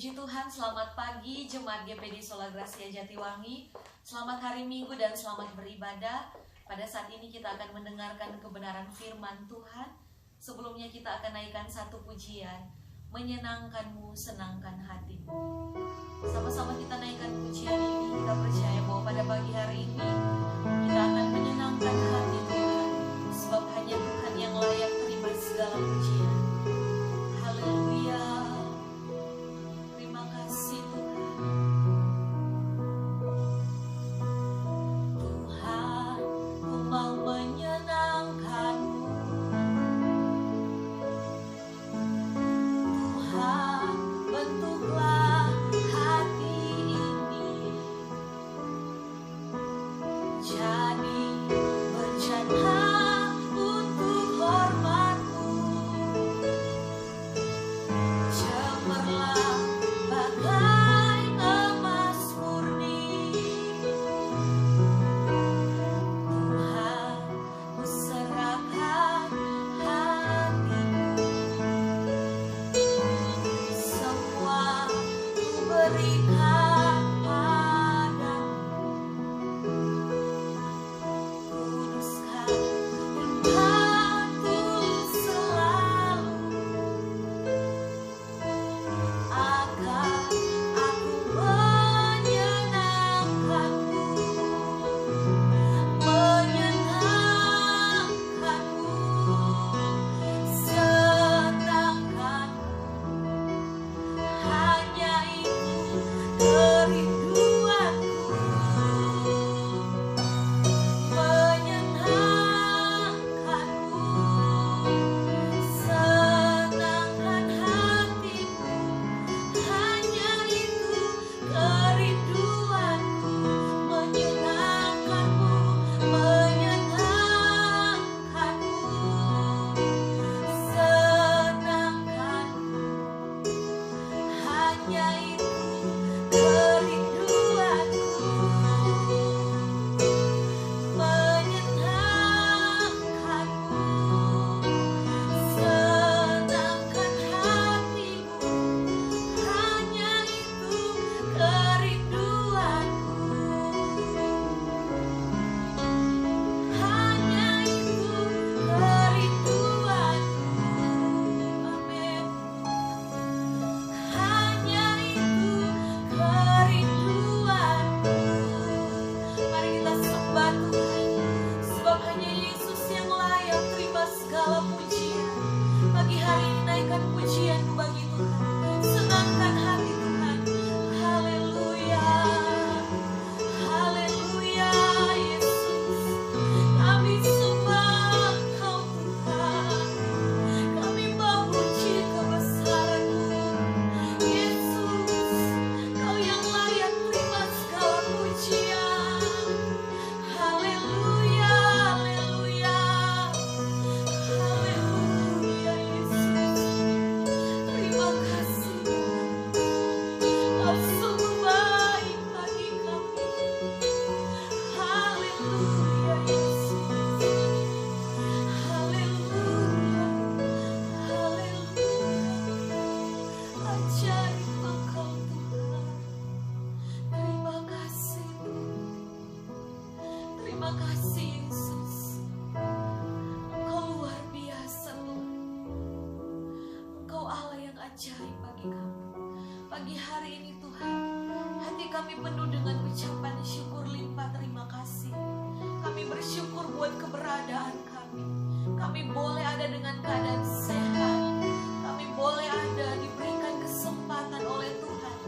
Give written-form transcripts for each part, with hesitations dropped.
Puji Tuhan, selamat pagi Jemaat GPD Sola Gracia Jatiwangi. Selamat hari Minggu dan selamat beribadah. Pada saat ini kita akan mendengarkan kebenaran firman Tuhan. Sebelumnya kita akan naikkan satu pujian, menyenangkanmu, senangkan hatimu. Sama-sama kita naikkan pujian ini. Kita percaya bahwa pada pagi hari ini kita akan menyenangkan hati Tuhan, sebab hanya Tuhan yang layak terima segala pujian. Haleluya. Terima kasih Tuhan. Tuhan, ku mau menyenangkan-Mu. Tuhan, bentuklah hati ini jadi berjana untuk hormat-Mu. Cemerlang bagai emas murni. Tuhan, ku serahkan hatiku. Semua ku berikan padamu. Kuduskan iman tulus selalu, agar aku menyenangkan-Mu, senangkan-Mu. Hanya itu kerinduanku, menyenangkan-Mu, senangkan hatimu. Hanya itu kerinduanku, menyenangkan-Mu, menyenangkan-Mu, senangkan-Mu. Hanya itu kerinduanku, menyenangkan-Mu, senangkan hatimu. Hanya itu kerinduanku, hanya itu kerinduanku. Amin. Hanya itu kerinduanku. Mari kita sembah Tuhan, sebab hanya Yesus yang layak terima segala pujian. Pagi hari ini naikkan pujian bagi Tuhan, senangkan hati Tuhan. Haleluya, haleluya Yesus. Kami sembah Kau Tuhan, kami memuji kebesaran-Mu. Yesus, Kau yang layak terima segala pujian. Haleluya, haleluya, haleluya Yesus. Terima kasih Tuhan, Kau sungguh baik bagi kami. Haleluya Yesus, haleluya, haleluya. Ajaib Engkau Tuhan. Terima kasih Tuhan. Terima kasih Yesus. Engkau luar biasa Tuhan. Engkau Allah yang ajaib bagi kami. Pagi hari ini Tuhan, hati kami penuh dengan ucapan syukur limpah terima kasih. Kami bersyukur buat keberadaan kami. Kami boleh ada dengan keadaan sehat. Kami boleh ada diberikan kesempatan oleh Tuhan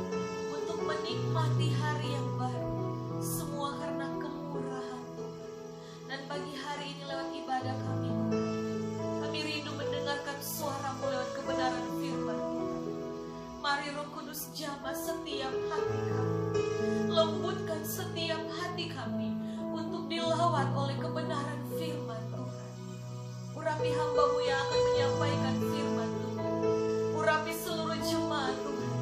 untuk menikmati hari yang baru. Semua karena kemurahan Tuhan. Dan pagi hari ini lewat ibadah kami Tuhan, kami rindu mendengarkan suara-Mu lewat kebenaran firman Tuhan. Mari Roh Kudus jamah setiap hati kami, lembutkan setiap hati kami untuk dilawat oleh kebenaran firman Tuhan. Urapi hamba-Mu yang akan menyampaikan firman Tuhan. Urapi seluruh jemaat Tuhan.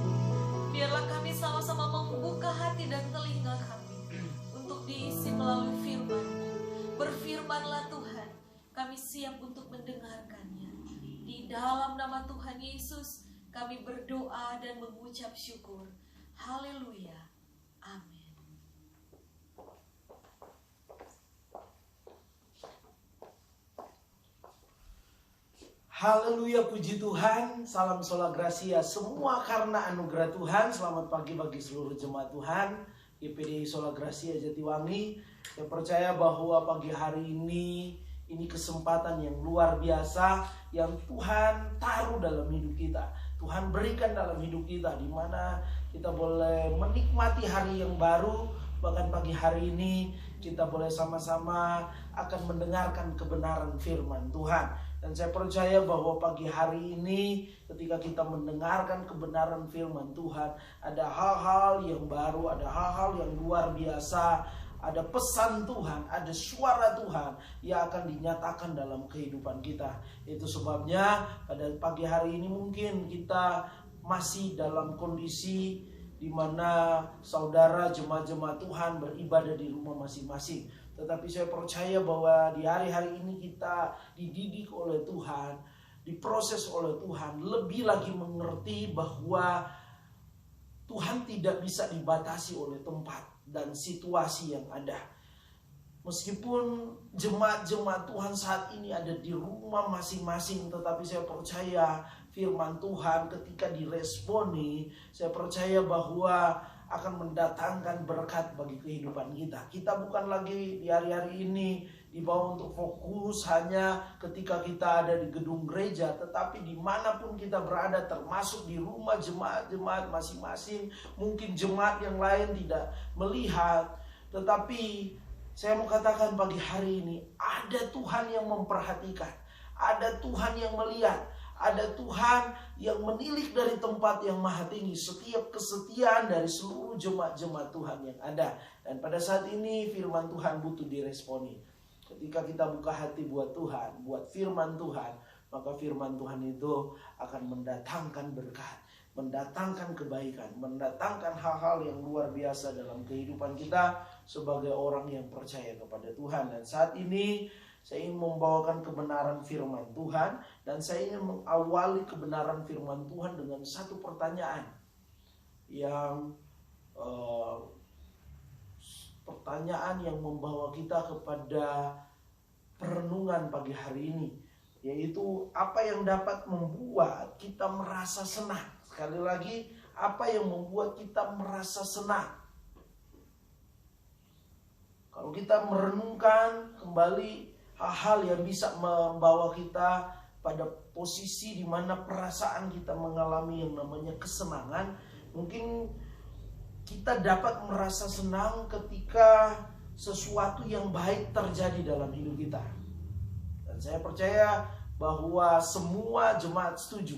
Biarlah kami sama-sama membuka hati dan telinga kami untuk diisi melalui firman-Mu. Berfirmanlah Tuhan, kami siap untuk mendengarkannya. Di dalam nama Tuhan Yesus kami berdoa dan memuji. mengucap syukur. Haleluya. Amin. Haleluya, puji Tuhan. Salam sola gracia, semua karena anugerah Tuhan. Selamat pagi bagi seluruh jemaat Tuhan GPD Sola Gracia Jatiwangi. Saya percaya bahwa pagi hari ini kesempatan yang luar biasa yang Tuhan taruh dalam hidup kita. Tuhan berikan dalam hidup kita, di mana kita boleh menikmati hari yang baru. Bahkan pagi hari ini kita boleh sama-sama akan mendengarkan kebenaran firman Tuhan. Dan saya percaya bahwa pagi hari ini ketika kita mendengarkan kebenaran firman Tuhan, ada hal-hal yang baru, ada hal-hal yang luar biasa, ada pesan Tuhan, ada suara Tuhan yang akan dinyatakan dalam kehidupan kita. Itu sebabnya pada pagi hari ini mungkin kita masih dalam kondisi di mana saudara jemaat-jemaat Tuhan beribadah di rumah masing-masing. Tetapi saya percaya bahwa di hari-hari ini kita dididik oleh Tuhan, diproses oleh Tuhan, lebih lagi mengerti bahwa Tuhan tidak bisa dibatasi oleh tempat dan situasi yang ada. Meskipun jemaat-jemaat Tuhan saat ini ada di rumah masing-masing, tetapi saya percaya firman Tuhan ketika diresponi, saya percaya bahwa akan mendatangkan berkat bagi kehidupan kita. Kita bukan lagi di hari-hari ini dibawa untuk fokus hanya ketika kita ada di gedung gereja, tetapi dimanapun kita berada, termasuk di rumah jemaat-jemaat masing-masing. Mungkin jemaat yang lain tidak melihat, tetapi saya mau katakan pagi hari ini ada Tuhan yang memperhatikan, ada Tuhan yang melihat, ada Tuhan yang menilik dari tempat yang maha tinggi setiap kesetiaan dari seluruh jemaat-jemaat Tuhan yang ada. Dan pada saat ini firman Tuhan butuh diresponi. Ketika kita buka hati buat Tuhan, buat firman Tuhan, maka firman Tuhan itu akan mendatangkan berkat, mendatangkan kebaikan, mendatangkan hal-hal yang luar biasa dalam kehidupan kita sebagai orang yang percaya kepada Tuhan. Dan saat ini saya ingin membawakan kebenaran firman Tuhan, dan saya ingin mengawali kebenaran firman Tuhan dengan satu pertanyaan yang membawa kita kepada perenungan pagi hari ini, yaitu apa yang dapat membuat kita merasa senang. Sekali lagi, apa yang membuat kita merasa senang? Kalau kita merenungkan kembali hal-hal yang bisa membawa kita pada posisi di mana perasaan kita mengalami yang namanya kesenangan, mungkin kita dapat merasa senang ketika sesuatu yang baik terjadi dalam hidup kita. Dan saya percaya bahwa semua jemaat setuju.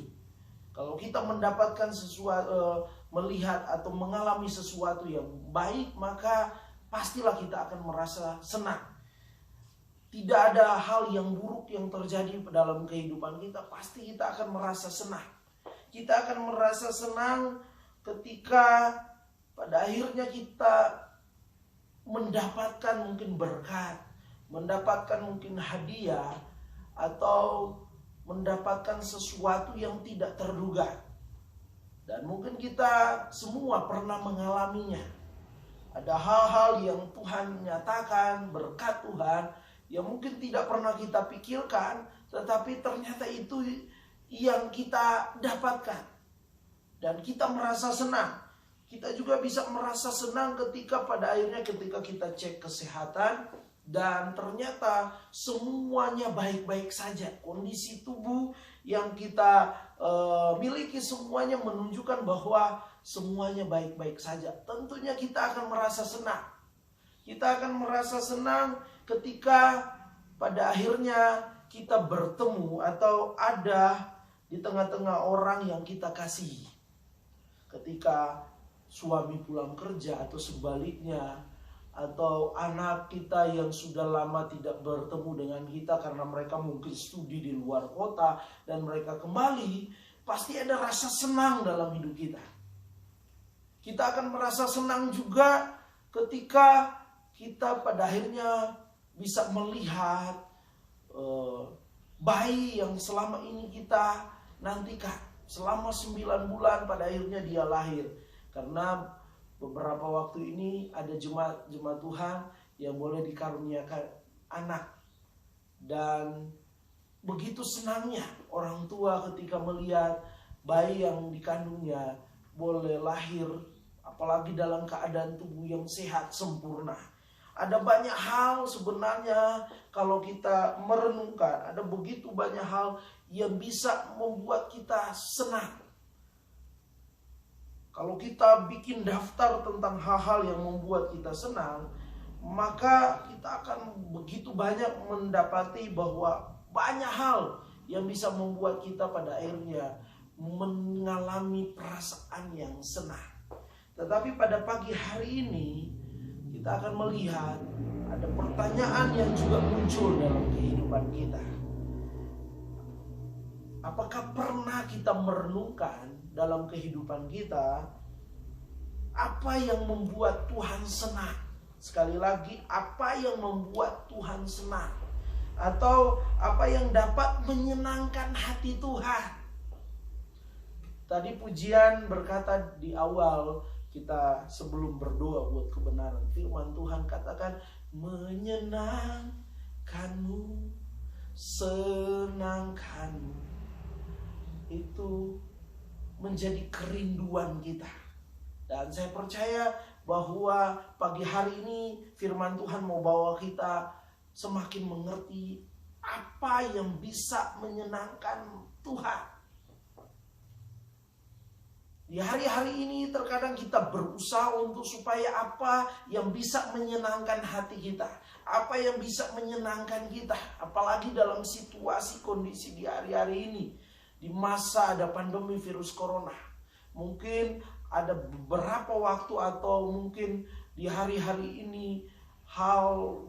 Kalau kita mendapatkan sesuatu, melihat atau mengalami sesuatu yang baik, maka pastilah kita akan merasa senang. Tidak ada hal yang buruk yang terjadi dalam kehidupan kita, pasti kita akan merasa senang. Kita akan merasa senang ketika pada akhirnya kita mendapatkan mungkin berkat, mendapatkan mungkin hadiah, atau mendapatkan sesuatu yang tidak terduga. Dan mungkin kita semua pernah mengalaminya. Ada hal-hal yang Tuhan nyatakan, berkat Tuhan yang mungkin tidak pernah kita pikirkan, tetapi ternyata itu yang kita dapatkan. Dan kita merasa senang. Kita juga bisa merasa senang ketika pada akhirnya ketika kita cek kesehatan, dan ternyata semuanya baik-baik saja. Kondisi tubuh yang kita miliki semuanya menunjukkan bahwa semuanya baik-baik saja. Tentunya kita akan merasa senang. Kita akan merasa senang ketika pada akhirnya kita bertemu atau ada di tengah-tengah orang yang kita kasihi. Ketika suami pulang kerja atau sebaliknya, atau anak kita yang sudah lama tidak bertemu dengan kita karena mereka mungkin studi di luar kota dan mereka kembali, pasti ada rasa senang dalam hidup kita. Kita akan merasa senang juga ketika kita pada akhirnya bisa melihat bayi yang selama ini kita nantikan. selama 9 bulan pada akhirnya dia lahir. Karena beberapa waktu ini ada jemaat Tuhan yang boleh dikaruniakan anak. Dan begitu senangnya orang tua ketika melihat bayi yang dikandungnya boleh lahir, apalagi dalam keadaan tubuh yang sehat sempurna. Ada banyak hal sebenarnya kalau kita merenungkan, ada begitu banyak hal yang bisa membuat kita senang. Kalau kita bikin daftar tentang hal-hal yang membuat kita senang, maka kita akan begitu banyak mendapati bahwa banyak hal yang bisa membuat kita pada akhirnya mengalami perasaan yang senang. Tetapi pada pagi hari ini kita akan melihat ada pertanyaan yang juga muncul dalam kehidupan kita. Apakah pernah kita merenungkan dalam kehidupan kita apa yang membuat Tuhan senang? Sekali lagi, apa yang membuat Tuhan senang? Atau apa yang dapat menyenangkan hati Tuhan? Tadi pujian berkata di awal kita sebelum berdoa buat kebenaran, firman Tuhan katakan menyenangkanmu, senangkanmu. Itu menjadi kerinduan kita. Dan saya percaya bahwa pagi hari ini firman Tuhan mau bawa kita semakin mengerti apa yang bisa menyenangkan Tuhan. Di hari-hari ini terkadang kita berusaha untuk supaya apa yang bisa menyenangkan hati kita, apa yang bisa menyenangkan kita, apalagi dalam situasi kondisi di hari-hari ini, di masa ada pandemi virus corona. Mungkin ada beberapa waktu atau mungkin di hari-hari ini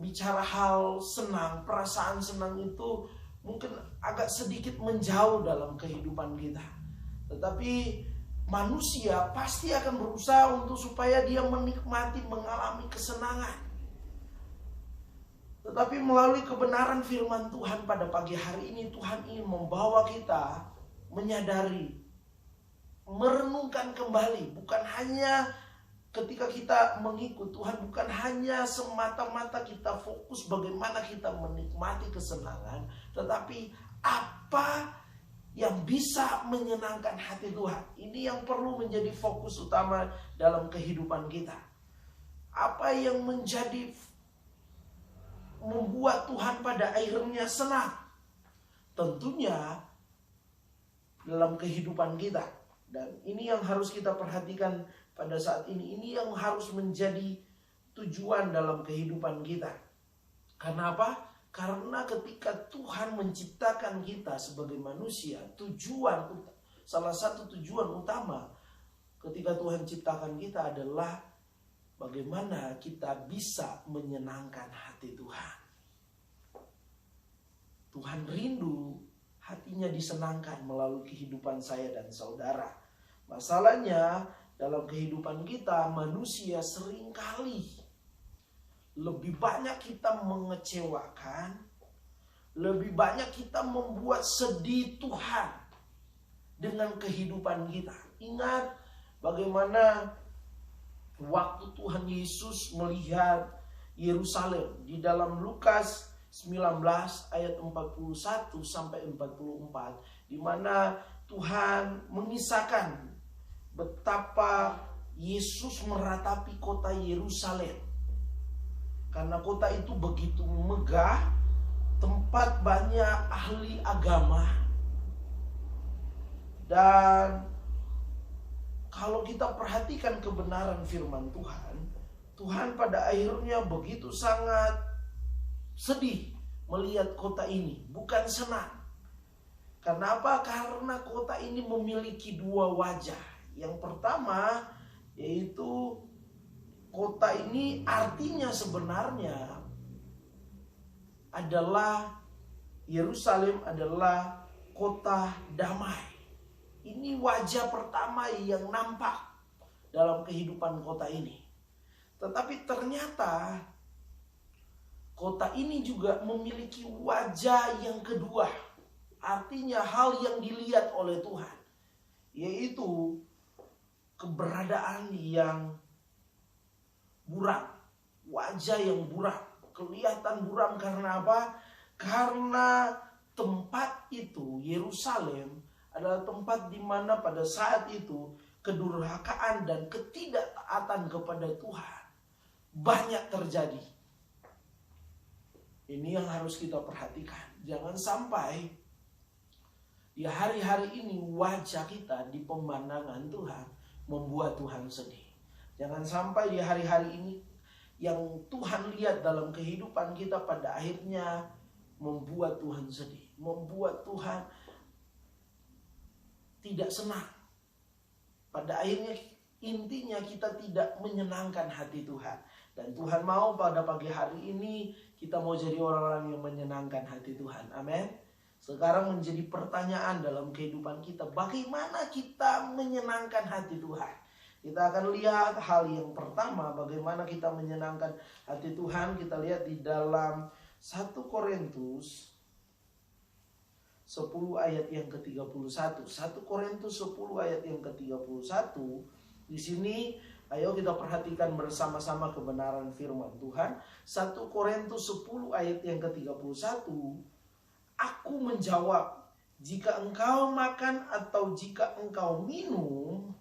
bicara hal senang, perasaan senang itu mungkin agak sedikit menjauh dalam kehidupan kita. Tetapi manusia pasti akan berusaha untuk supaya dia menikmati, mengalami kesenangan. Tetapi melalui kebenaran firman Tuhan pada pagi hari ini, Tuhan ingin membawa kita menyadari, merenungkan kembali. Bukan hanya ketika kita mengikut Tuhan, bukan hanya semata-mata kita fokus bagaimana kita menikmati kesenangan, tetapi apa yang bisa menyenangkan hati Tuhan. Ini yang perlu menjadi fokus utama dalam kehidupan kita. Apa yang membuat Tuhan pada akhirnya senang? Tentunya dalam kehidupan kita. Dan ini yang harus kita perhatikan pada saat ini. Ini yang harus menjadi tujuan dalam kehidupan kita. Karena apa? Karena ketika Tuhan menciptakan kita sebagai manusia, salah satu tujuan utama ketika Tuhan ciptakan kita adalah bagaimana kita bisa menyenangkan hati Tuhan. Tuhan rindu hatinya disenangkan melalui kehidupan saya dan saudara. Masalahnya dalam kehidupan kita manusia seringkali lebih banyak kita mengecewakan, lebih banyak kita membuat sedih Tuhan dengan kehidupan kita. Ingat bagaimana waktu Tuhan Yesus melihat Yerusalem di dalam Lukas 19 ayat 41 sampai 44, di mana Tuhan mengisahkan betapa Yesus meratapi kota Yerusalem. Karena kota itu begitu megah, tempat banyak ahli agama. Dan kalau kita perhatikan kebenaran firman Tuhan, Tuhan pada akhirnya begitu sangat sedih melihat kota ini, bukan senang. Karena apa? Karena kota ini memiliki dua wajah. Yang pertama yaitu kota ini artinya sebenarnya adalah Yerusalem adalah kota damai. Ini wajah pertama yang nampak dalam kehidupan kota ini. Tetapi ternyata kota ini juga memiliki wajah yang kedua. Artinya hal yang dilihat oleh Tuhan. yaitu keberadaan yang buram, wajah yang buram, kelihatan buram karena apa? Karena tempat itu, Yerusalem, adalah tempat di mana pada saat itu kedurhakaan dan ketidaktaatan kepada Tuhan banyak terjadi. Ini yang harus kita perhatikan. Jangan sampai di hari-hari ini wajah kita di pemandangan Tuhan membuat Tuhan sedih. Jangan sampai di hari-hari ini yang Tuhan lihat dalam kehidupan kita pada akhirnya membuat Tuhan sedih, membuat Tuhan tidak senang. Pada akhirnya intinya kita tidak menyenangkan hati Tuhan. Dan Tuhan mau pada pagi hari ini kita mau jadi orang-orang yang menyenangkan hati Tuhan. Amin. Sekarang menjadi pertanyaan dalam kehidupan kita, bagaimana kita menyenangkan hati Tuhan? Kita akan lihat hal yang pertama, bagaimana kita menyenangkan hati Tuhan. Kita lihat di dalam 1 Korintus 10 ayat yang ke-31. 1 Korintus 10 ayat yang ke-31. Di sini ayo kita perhatikan bersama-sama kebenaran firman Tuhan. 1 Korintus 10 ayat yang ke-31. Aku menjawab, jika engkau makan atau jika engkau minum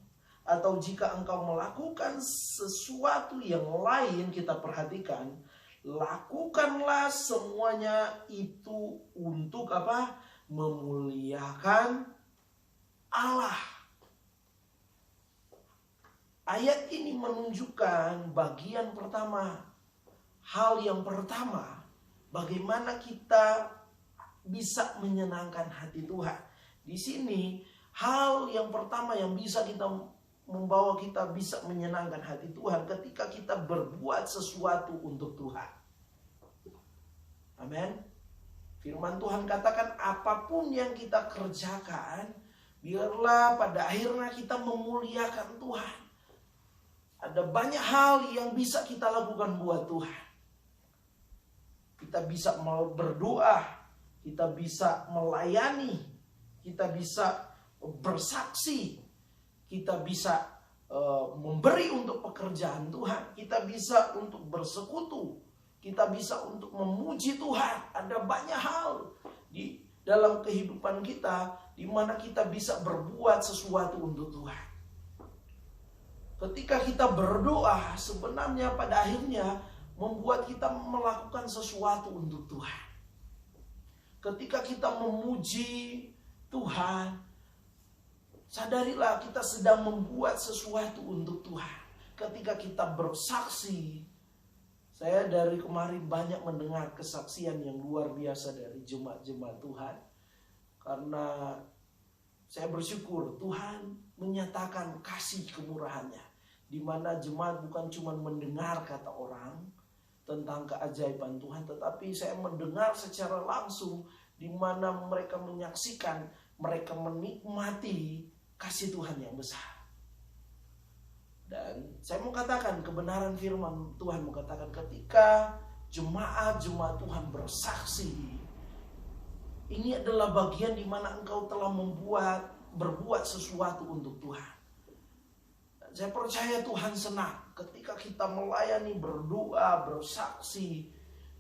atau jika engkau melakukan sesuatu yang lain, kita perhatikan, lakukanlah semuanya itu untuk apa? Memuliakan Allah. Ayat ini menunjukkan bagian pertama. Hal yang pertama, bagaimana kita bisa menyenangkan hati Tuhan. Di sini hal yang pertama yang bisa kita membawa kita bisa menyenangkan hati Tuhan ketika kita berbuat sesuatu untuk Tuhan. Amin. Firman Tuhan katakan apapun yang kita kerjakan, biarlah pada akhirnya kita memuliakan Tuhan. Ada banyak hal yang bisa kita lakukan buat Tuhan. Kita bisa berdoa, kita bisa melayani, kita bisa bersaksi, kita bisa memberi untuk pekerjaan Tuhan, kita bisa untuk bersekutu, kita bisa untuk memuji Tuhan. Ada banyak hal di dalam kehidupan kita di mana kita bisa berbuat sesuatu untuk Tuhan. Ketika kita berdoa, sebenarnya pada akhirnya membuat kita melakukan sesuatu untuk Tuhan. Ketika kita memuji Tuhan, sadarilah kita sedang membuat sesuatu untuk Tuhan. Ketika kita bersaksi, saya dari kemarin banyak mendengar kesaksian yang luar biasa dari jemaat-jemaat Tuhan. Karena saya bersyukur Tuhan menyatakan kasih kemurahannya. Di mana jemaat bukan cuma mendengar kata orang tentang keajaiban Tuhan, tetapi saya mendengar secara langsung di mana mereka menyaksikan, mereka menikmati kasih Tuhan yang besar. Dan saya mau katakan kebenaran firman Tuhan mengatakan ketika jemaat-jemaat Tuhan bersaksi, ini adalah bagian di mana engkau telah berbuat sesuatu untuk Tuhan. Saya percaya Tuhan senang ketika kita melayani, berdoa, bersaksi,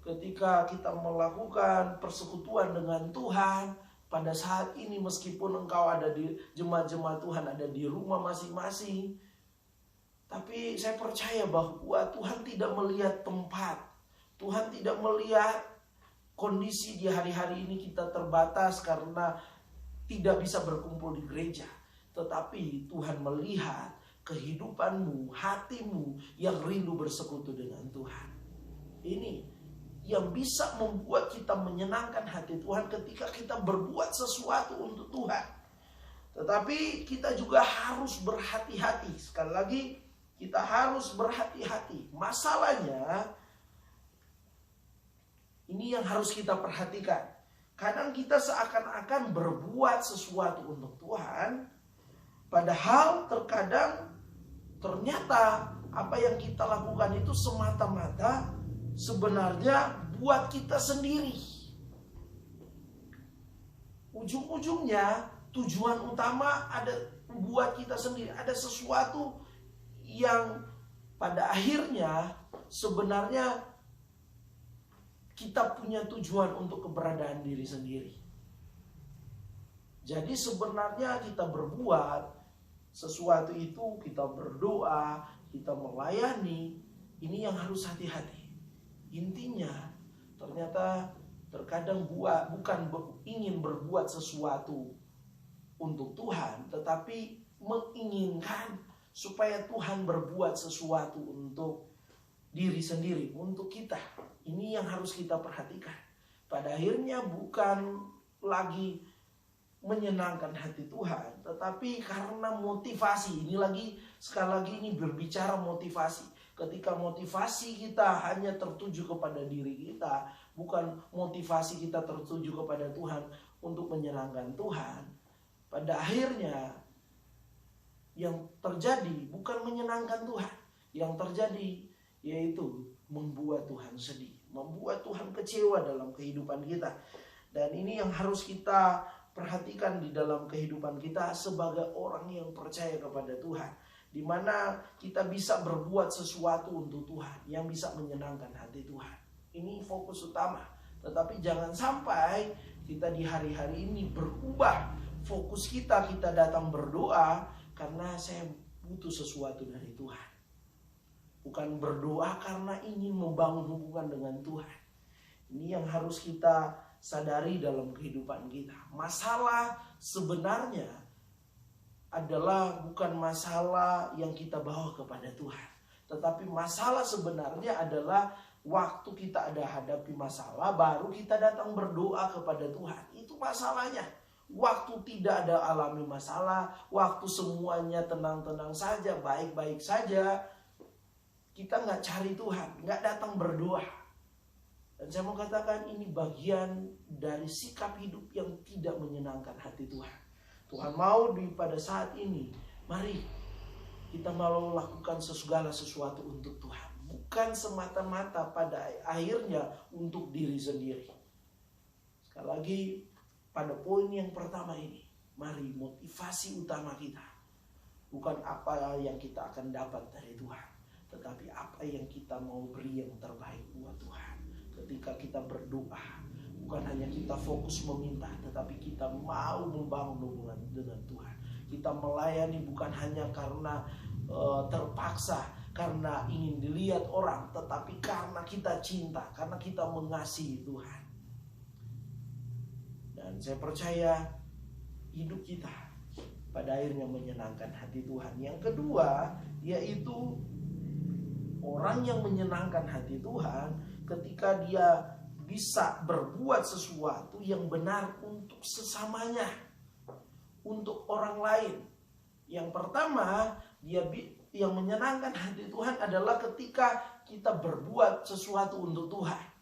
ketika kita melakukan persekutuan dengan Tuhan. Pada saat ini meskipun engkau ada di jemaat-jemaat Tuhan ada di rumah masing-masing, tapi saya percaya bahwa Tuhan tidak melihat tempat. Tuhan tidak melihat kondisi di hari-hari ini kita terbatas karena tidak bisa berkumpul di gereja. Tetapi Tuhan melihat kehidupanmu, hatimu yang rindu bersekutu dengan Tuhan. Ini yang bisa membuat kita menyenangkan hati Tuhan ketika kita berbuat sesuatu untuk Tuhan. Tetapi kita juga harus berhati-hati. Sekali lagi, kita harus berhati-hati. Masalahnya, ini yang harus kita perhatikan. Kadang kita seakan-akan berbuat sesuatu untuk Tuhan, padahal terkadang ternyata apa yang kita lakukan itu semata-mata sebenarnya buat kita sendiri. Ujung-ujungnya tujuan utama buat kita sendiri. Ada sesuatu yang pada akhirnya sebenarnya kita punya tujuan untuk keberadaan diri sendiri. Jadi sebenarnya kita berbuat sesuatu itu, kita berdoa, kita melayani, ini yang harus hati-hati. Intinya ternyata terkadang bukan ingin berbuat sesuatu untuk Tuhan, tetapi menginginkan supaya Tuhan berbuat sesuatu untuk diri sendiri, untuk kita. Ini yang harus kita perhatikan. Pada akhirnya bukan lagi menyenangkan hati Tuhan, tetapi karena motivasi. Ini lagi, sekali lagi ini berbicara motivasi. Ketika motivasi kita hanya tertuju kepada diri kita, bukan motivasi kita tertuju kepada Tuhan untuk menyenangkan Tuhan, pada akhirnya yang terjadi bukan menyenangkan Tuhan. Yang terjadi yaitu membuat Tuhan sedih, membuat Tuhan kecewa dalam kehidupan kita. Dan ini yang harus kita perhatikan di dalam kehidupan kita sebagai orang yang percaya kepada Tuhan, di mana kita bisa berbuat sesuatu untuk Tuhan yang bisa menyenangkan hati Tuhan. Ini fokus utama. Tetapi jangan sampai kita di hari-hari ini berubah fokus kita datang berdoa karena saya butuh sesuatu dari Tuhan. Bukan berdoa karena ingin membangun hubungan dengan Tuhan. Ini yang harus kita sadari dalam kehidupan kita. Masalah sebenarnya adalah bukan masalah yang kita bawa kepada Tuhan. Tetapi masalah sebenarnya adalah waktu kita ada hadapi masalah, baru kita datang berdoa kepada Tuhan. Itu masalahnya. Waktu tidak ada alami masalah, waktu semuanya tenang-tenang saja, baik-baik saja, kita nggak cari Tuhan, nggak datang berdoa. Dan saya mau katakan ini bagian dari sikap hidup yang tidak menyenangkan hati Tuhan. Tuhan mau pada saat ini, mari kita mau lakukan segala sesuatu untuk Tuhan. Bukan semata-mata pada akhirnya untuk diri sendiri. Sekali lagi, pada poin yang pertama ini, mari motivasi utama kita bukan apa yang kita akan dapat dari Tuhan, tetapi apa yang kita mau beri yang terbaik buat Tuhan. Ketika kita berdoa, bukan hanya kita fokus meminta, tetapi kita mau membangun hubungan dengan Tuhan. Kita melayani bukan hanya karena terpaksa, karena ingin dilihat orang, tetapi karena kita cinta, karena kita mengasihi Tuhan. Dan saya percaya hidup kita pada akhirnya menyenangkan hati Tuhan. Yang kedua, yaitu orang yang menyenangkan hati Tuhan ketika dia bisa berbuat sesuatu yang benar untuk sesamanya, untuk orang lain. Yang pertama, yang menyenangkan hati Tuhan adalah ketika kita berbuat sesuatu untuk Tuhan.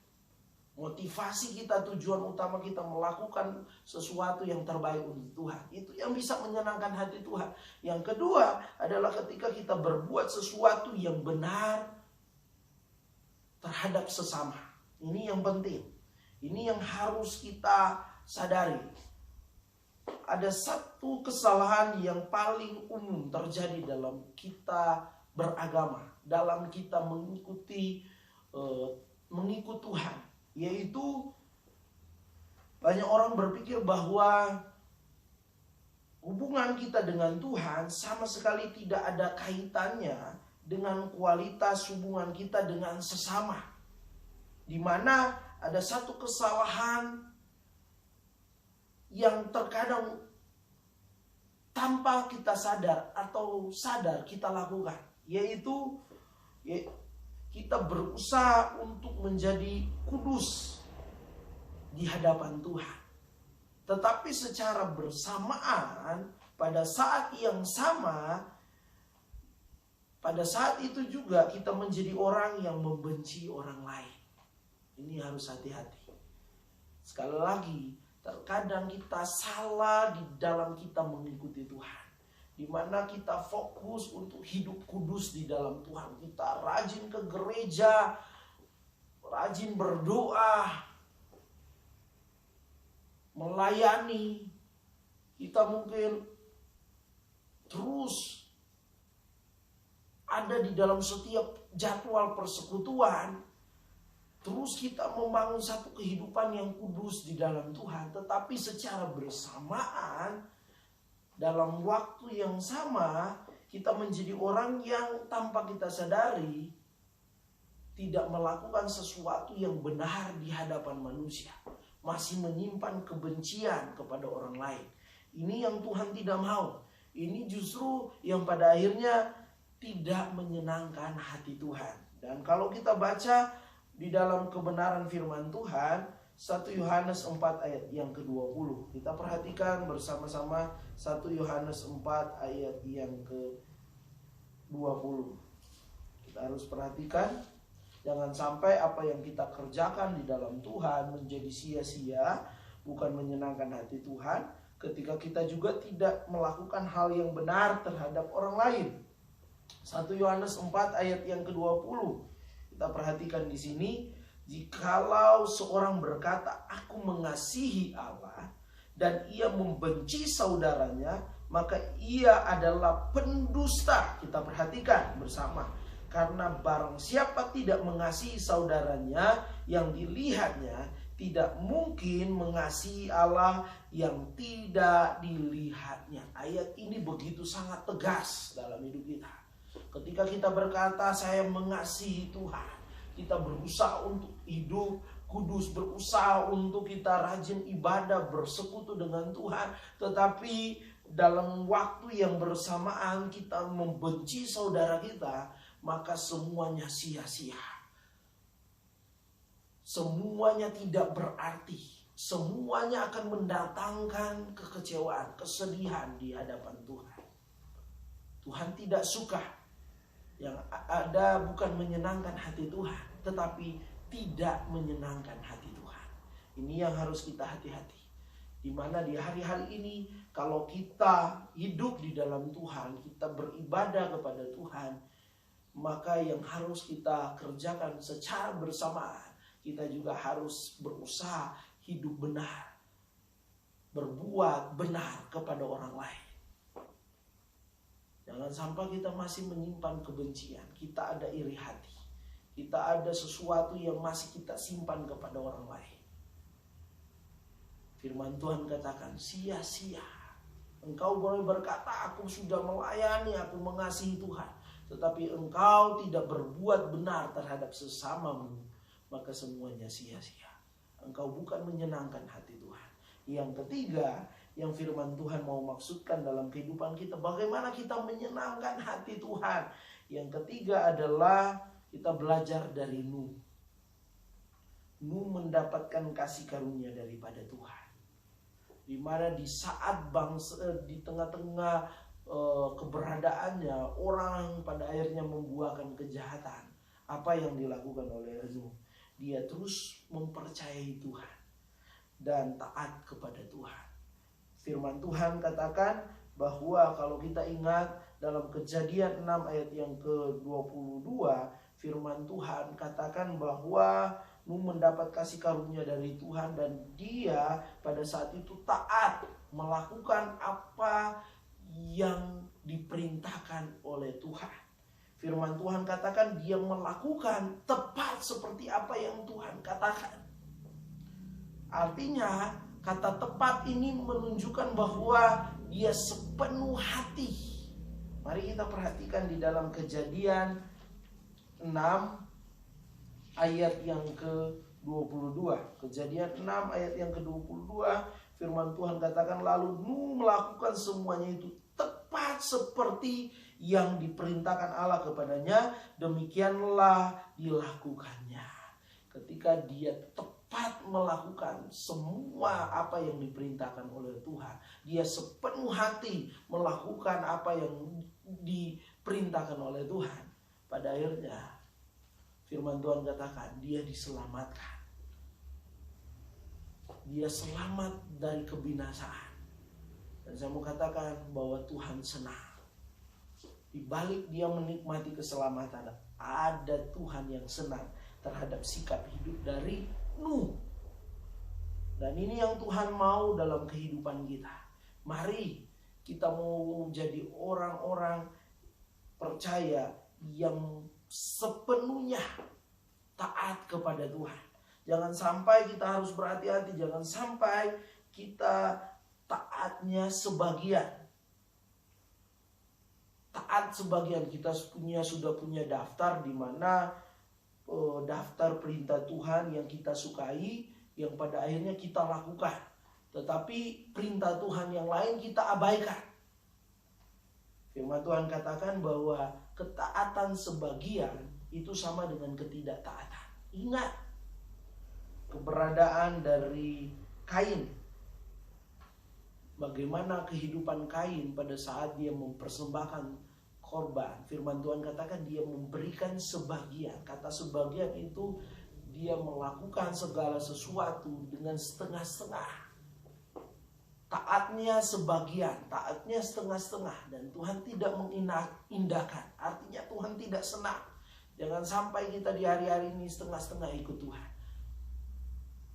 Motivasi kita, tujuan utama kita melakukan sesuatu yang terbaik untuk Tuhan. Itu yang bisa menyenangkan hati Tuhan. Yang kedua adalah ketika kita berbuat sesuatu yang benar terhadap sesama. Ini yang penting. Ini yang harus kita sadari. Ada satu kesalahan yang paling umum terjadi dalam kita beragama, dalam kita mengikuti Tuhan. Yaitu banyak orang berpikir bahwa hubungan kita dengan Tuhan sama sekali tidak ada kaitannya dengan kualitas hubungan kita dengan sesama. Di mana ada satu kesalahan yang terkadang tanpa kita sadar atau sadar kita lakukan, yaitu kita berusaha untuk menjadi kudus di hadapan Tuhan. Tetapi secara bersamaan, pada saat yang sama, pada saat itu juga kita menjadi orang yang membenci orang lain. Ini harus hati-hati. Sekali lagi, terkadang kita salah di dalam kita mengikuti Tuhan. Di mana kita fokus untuk hidup kudus di dalam Tuhan. Kita rajin ke gereja, rajin berdoa, melayani. Kita mungkin terus ada di dalam setiap jadwal persekutuan, terus kita membangun satu kehidupan yang kudus di dalam Tuhan, tetapi secara bersamaan dalam waktu yang sama kita menjadi orang yang tanpa kita sadari tidak melakukan sesuatu yang benar di hadapan manusia, masih menyimpan kebencian kepada orang lain. Ini yang Tuhan tidak mau. Ini justru yang pada akhirnya tidak menyenangkan hati Tuhan. Dan kalau kita baca di dalam kebenaran firman Tuhan, 1 Yohanes 4 ayat yang ke-20. Kita perhatikan bersama-sama 1 Yohanes 4 ayat yang ke-20. Kita harus perhatikan, jangan sampai apa yang kita kerjakan di dalam Tuhan menjadi sia-sia, bukan menyenangkan hati Tuhan, ketika kita juga tidak melakukan hal yang benar terhadap orang lain. 1 Yohanes 4 ayat yang ke-20. Kita perhatikan di sini, jikalau seorang berkata, aku mengasihi Allah, dan ia membenci saudaranya, maka ia adalah pendusta. Kita perhatikan bersama. Karena barang siapa tidak mengasihi saudaranya yang dilihatnya, tidak mungkin mengasihi Allah yang tidak dilihatnya. Ayat ini begitu sangat tegas dalam hidup kita. Ketika kita berkata saya mengasihi Tuhan, kita berusaha untuk hidup kudus, berusaha untuk kita rajin ibadah, bersekutu dengan Tuhan. Tetapi dalam waktu yang bersamaan kita membenci saudara kita, maka semuanya sia-sia. Semuanya tidak berarti. Semuanya akan mendatangkan kekecewaan, kesedihan di hadapan Tuhan. Tuhan tidak suka. Yang ada bukan menyenangkan hati Tuhan, tetapi tidak menyenangkan hati Tuhan. Ini yang harus kita hati-hati. Di mana di hari-hari ini, kalau kita hidup di dalam Tuhan, kita beribadah kepada Tuhan, maka yang harus kita kerjakan secara bersamaan, kita juga harus berusaha hidup benar, berbuat benar kepada orang lain. Jangan sampai kita masih menyimpan kebencian, kita ada iri hati, kita ada sesuatu yang masih kita simpan kepada orang lain. Firman Tuhan katakan, sia-sia. Engkau boleh berkata, aku sudah melayani, aku mengasihi Tuhan, tetapi engkau tidak berbuat benar terhadap sesamamu, maka semuanya sia-sia. Engkau bukan menyenangkan hati Tuhan. Yang ketiga, yang firman Tuhan mau maksudkan dalam kehidupan kita, bagaimana kita menyenangkan hati Tuhan. Yang ketiga adalah kita belajar dari Nuh. Nuh mendapatkan kasih karunia daripada Tuhan. Di mana di saat bangsa, di tengah-tengah keberadaannya, orang pada akhirnya membuahkan kejahatan. Apa yang dilakukan oleh Nuh? Dia terus mempercayai Tuhan dan taat kepada Tuhan. Firman Tuhan katakan bahwa kalau kita ingat dalam Kejadian 6 ayat yang ke-22, firman Tuhan katakan bahwa Nuh mendapat kasih karunia dari Tuhan dan dia pada saat itu taat melakukan apa yang diperintahkan oleh Tuhan. Firman Tuhan katakan dia melakukan tepat seperti apa yang Tuhan katakan. Artinya kata tepat ini menunjukkan bahwa dia sepenuh hati. Mari kita perhatikan di dalam Kejadian 6 ayat yang ke-22. Kejadian 6 ayat yang ke-22, firman Tuhan katakan, lalu Nuh melakukan semuanya itu tepat seperti yang diperintahkan Allah kepadanya, demikianlah dilakukannya. Ketika dia tepat melakukan semua apa yang diperintahkan oleh Tuhan, dia sepenuh hati melakukan apa yang diperintahkan oleh Tuhan, pada akhirnya firman Tuhan katakan dia diselamatkan. Dia selamat dari kebinasaan. Dan saya mau katakan bahwa Tuhan senang. Di balik dia menikmati keselamatan, ada Tuhan yang senang terhadap sikap hidup dari Nuh. Dan ini yang Tuhan mau dalam kehidupan kita. Mari kita mau jadi orang-orang percaya yang sepenuhnya taat kepada Tuhan. Jangan sampai kita harus berhati-hati, jangan sampai kita taatnya sebagian. Taat sebagian, kita sudah punya daftar di mana daftar perintah Tuhan yang kita sukai, yang pada akhirnya kita lakukan. Tetapi perintah Tuhan yang lain kita abaikan. Firman Tuhan katakan bahwa ketaatan sebagian itu sama dengan ketidaktaatan. Ingat keberadaan dari Kain. Bagaimana kehidupan Kain pada saat dia mempersembahkan korban. Firman Tuhan katakan dia memberikan sebagian. Kata sebagian itu dia melakukan segala sesuatu dengan setengah-setengah. Taatnya sebagian, taatnya setengah-setengah. Dan Tuhan tidak mengindahkan. Artinya Tuhan tidak senang. Jangan sampai kita di hari-hari ini setengah-setengah ikut Tuhan.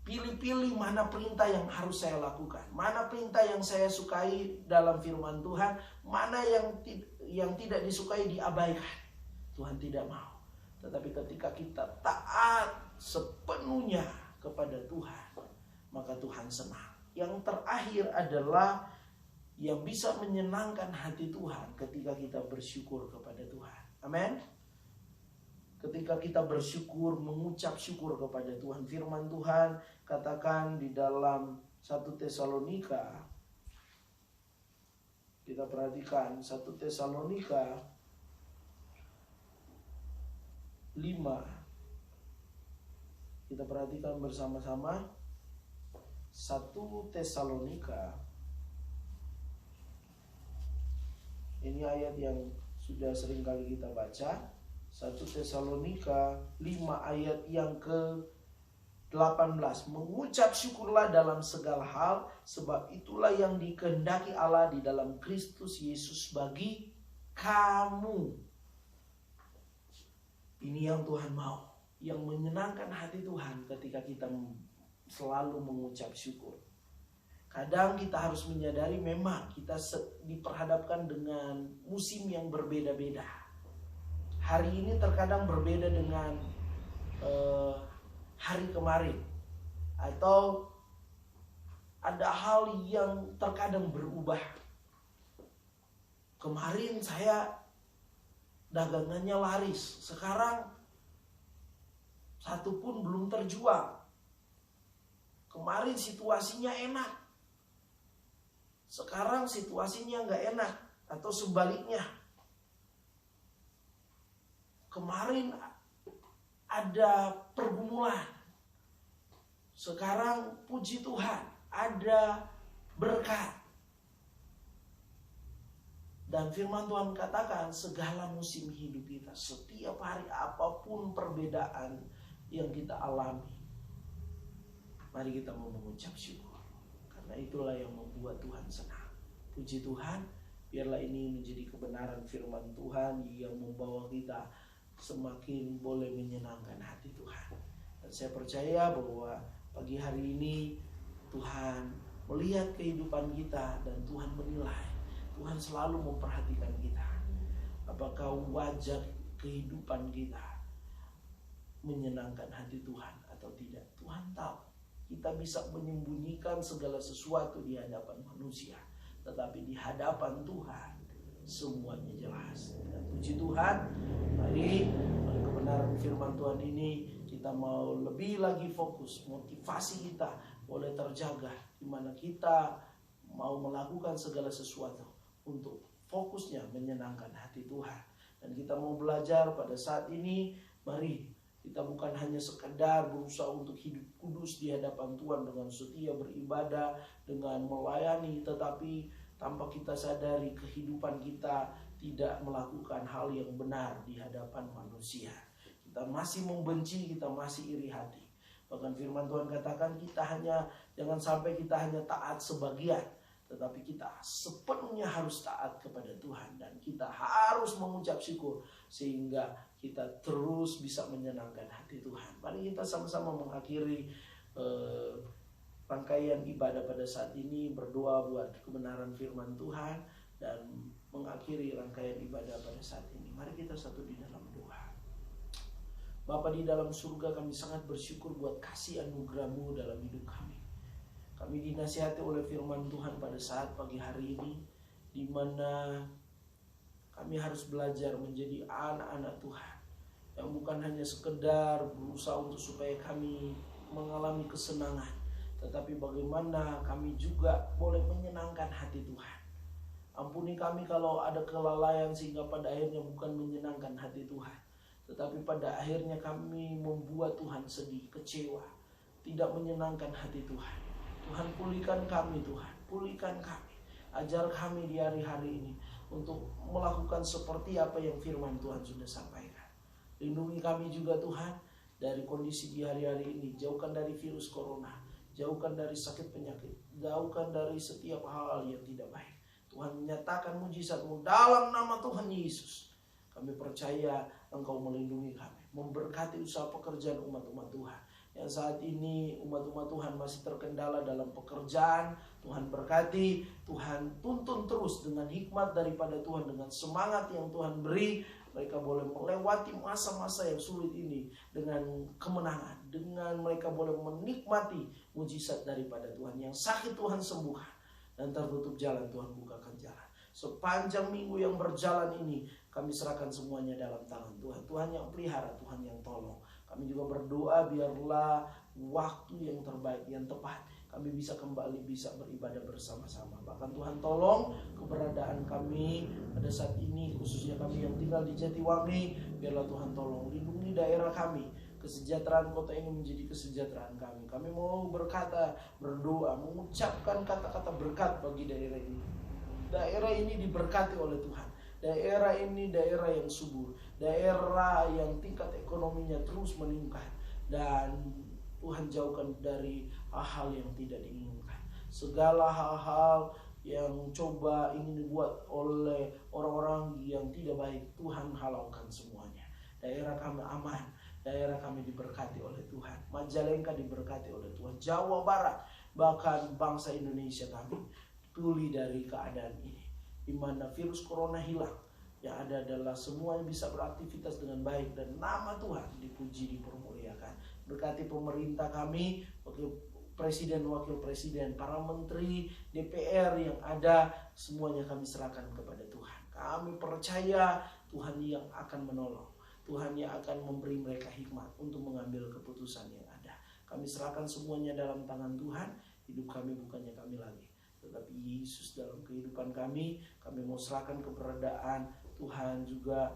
Pilih-pilih mana perintah yang harus saya lakukan. Mana perintah yang saya sukai dalam firman Tuhan. Mana yang tidak disukai diabaikan. Tuhan tidak mau. Tetapi ketika kita taat sepenuhnya kepada Tuhan, maka Tuhan senang. Yang terakhir adalah yang bisa menyenangkan hati Tuhan ketika kita bersyukur kepada Tuhan. Amin. Ketika kita bersyukur, mengucap syukur kepada Tuhan. Firman Tuhan katakan di dalam 1 Tesalonika. Kita perhatikan 1 Tesalonika 5. Kita perhatikan bersama-sama. 1 Tesalonika. Ini ayat yang sudah sering kali kita baca. 1 Tesalonika 5 ayat yang ke-18. Mengucap syukurlah dalam segala hal, sebab itulah yang dikehendaki Allah di dalam Kristus Yesus bagi kamu. Ini yang Tuhan mau, yang menyenangkan hati Tuhan ketika kita selalu mengucap syukur. Kadang kita harus menyadari memang kita diperhadapkan dengan musim yang berbeda-beda. Hari ini terkadang berbeda dengan hari kemarin. Atau ada hal yang terkadang berubah. Kemarin saya dagangannya laris. Sekarang satu pun belum terjual. Kemarin situasinya enak. Sekarang situasinya nggak enak. Atau sebaliknya. Kemarin ada pergumulan. Sekarang puji Tuhan ada berkat. Dan firman Tuhan katakan segala musim hidup kita, setiap hari apapun perbedaan yang kita alami, mari kita mau mengucap syukur. Karena itulah yang membuat Tuhan senang. Puji Tuhan, biarlah ini menjadi kebenaran firman Tuhan yang membawa kita semakin boleh menyenangkan hati Tuhan. Dan saya percaya bahwa pagi hari ini Tuhan melihat kehidupan kita dan Tuhan menilai. Tuhan selalu memperhatikan kita. Apakah wajah kehidupan kita menyenangkan hati Tuhan atau tidak? Tuhan tahu. Kita bisa menyembunyikan segala sesuatu di hadapan manusia, tetapi di hadapan Tuhan semuanya jelas. Dan puji Tuhan, mari kebenaran firman Tuhan ini kita mau lebih lagi fokus. Motivasi kita boleh terjaga, di mana kita mau melakukan segala sesuatu untuk fokusnya menyenangkan hati Tuhan. Dan kita mau belajar pada saat ini, mari kita bukan hanya sekedar berusaha untuk hidup kudus di hadapan Tuhan dengan setia beribadah, dengan melayani, tetapi tanpa kita sadari kehidupan kita tidak melakukan hal yang benar di hadapan manusia. Kita masih membenci, kita masih iri hati. Bahkan firman Tuhan katakan jangan sampai kita hanya taat sebagian, tetapi kita sepenuhnya harus taat kepada Tuhan. Dan kita harus mengucap syukur sehingga kita terus bisa menyenangkan hati Tuhan. Mari kita sama-sama mengakhiri rangkaian ibadah pada saat ini, berdoa buat kebenaran firman Tuhan. dan mengakhiri rangkaian ibadah pada saat ini. Mari kita satu di dalam doa. Bapa di dalam surga, kami sangat bersyukur buat kasih anugerah-Mu dalam hidup kami. Kami dinasihati oleh firman Tuhan pada saat pagi hari ini, di mana kami harus belajar menjadi anak-anak Tuhan yang bukan hanya sekedar berusaha untuk supaya kami mengalami kesenangan, tetapi bagaimana kami juga boleh menyenangkan hati Tuhan. Ampuni kami kalau ada kelalaian sehingga pada akhirnya bukan menyenangkan hati Tuhan, tetapi pada akhirnya kami membuat Tuhan sedih, kecewa, tidak menyenangkan hati Tuhan. Tuhan, pulihkan kami Tuhan, pulihkan kami. Ajar kami di hari-hari ini untuk melakukan seperti apa yang firman Tuhan sudah sampaikan. Lindungi kami juga Tuhan dari kondisi di hari-hari ini. Jauhkan dari virus corona, jauhkan dari sakit penyakit, jauhkan dari setiap hal yang tidak baik. Tuhan, menyatakan mujizat-Mu dalam nama Tuhan Yesus. Kami percaya Engkau melindungi kami, memberkati usaha pekerjaan umat-umat Tuhan. Yang saat ini umat-umat Tuhan masih terkendala dalam pekerjaan, Tuhan berkati, Tuhan tuntun terus dengan hikmat daripada Tuhan, dengan semangat yang Tuhan beri. Mereka boleh melewati masa-masa yang sulit ini dengan kemenangan, dengan mereka boleh menikmati mujizat daripada Tuhan. Yang sakit Tuhan sembuhkan, dan tertutup jalan Tuhan bukakan jalan. Sepanjang minggu yang berjalan ini, kami serahkan semuanya dalam tangan Tuhan. Tuhan yang pelihara, Tuhan yang tolong. Kami juga berdoa biarlah waktu yang terbaik, yang tepat, kami bisa kembali bisa beribadah bersama-sama. Bahkan Tuhan tolong keberadaan kami pada saat ini, khususnya kami yang tinggal di Jatiwangi. Biarlah Tuhan tolong lindungi daerah kami. Kesejahteraan kota ini menjadi kesejahteraan kami. Kami mau berkata, berdoa, mengucapkan kata-kata berkat bagi daerah ini. Daerah ini diberkati oleh Tuhan. Daerah ini daerah yang subur, daerah yang tingkat ekonominya terus meningkat, dan Tuhan jauhkan dari hal-hal yang tidak diinginkan. Segala hal-hal yang coba ingin dibuat oleh orang-orang yang tidak baik, Tuhan halaukan semuanya. Daerah kami aman, daerah kami diberkati oleh Tuhan. Majalengka diberkati oleh Tuhan. Jawa Barat, bahkan bangsa Indonesia kami pulih dari keadaan ini, di mana virus corona hilang. Yang ada adalah semuanya bisa beraktivitas dengan baik, dan nama Tuhan dipuji, dipermuliakan. Berkati pemerintah kami, presiden, wakil presiden, para menteri, DPR yang ada, semuanya kami serahkan kepada Tuhan. Kami percaya Tuhan yang akan menolong, Tuhan yang akan memberi mereka hikmat untuk mengambil keputusan yang ada. Kami serahkan semuanya dalam tangan Tuhan. Hidup kami bukannya kami lagi, tetapi Yesus dalam kehidupan kami. Kami mau serahkan keberadaan Tuhan juga,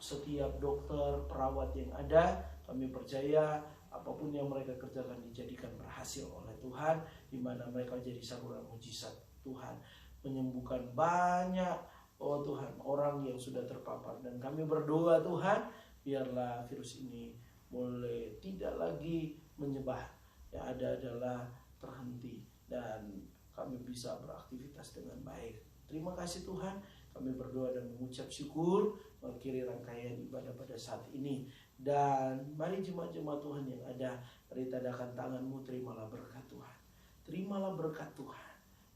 setiap dokter, perawat yang ada. Kami percaya apapun yang mereka kerjakan dijadikan berhasil oleh Tuhan, di mana mereka jadi saluran mujizat Tuhan, menyembuhkan banyak Tuhan orang yang sudah terpapar. Dan kami berdoa Tuhan, biarlah virus ini boleh tidak lagi menyebar, yang ada adalah terhenti, dan kami bisa beraktivitas dengan baik. Terima kasih Tuhan, kami berdoa dan mengucap syukur mengakhiri rangkaian ibadah pada saat ini. Dan mari jemaat-jemaat Tuhan yang ada, mari tadakan tanganmu, terimalah berkat Tuhan. Terimalah berkat Tuhan,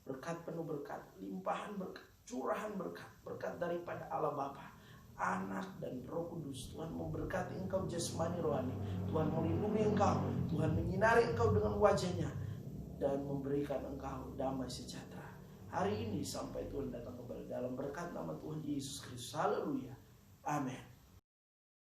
berkat penuh berkat, limpahan berkat, curahan berkat, berkat daripada Allah Bapa, Anak dan Roh Kudus. Tuhan memberkati engkau jasmani rohani. Tuhan melindungi engkau, Tuhan menyinari engkau dengan wajahnya, dan memberikan engkau damai sejahtera hari ini sampai Tuhan datang kembali, dalam berkat nama Tuhan Yesus Kristus. Haleluya. Amin.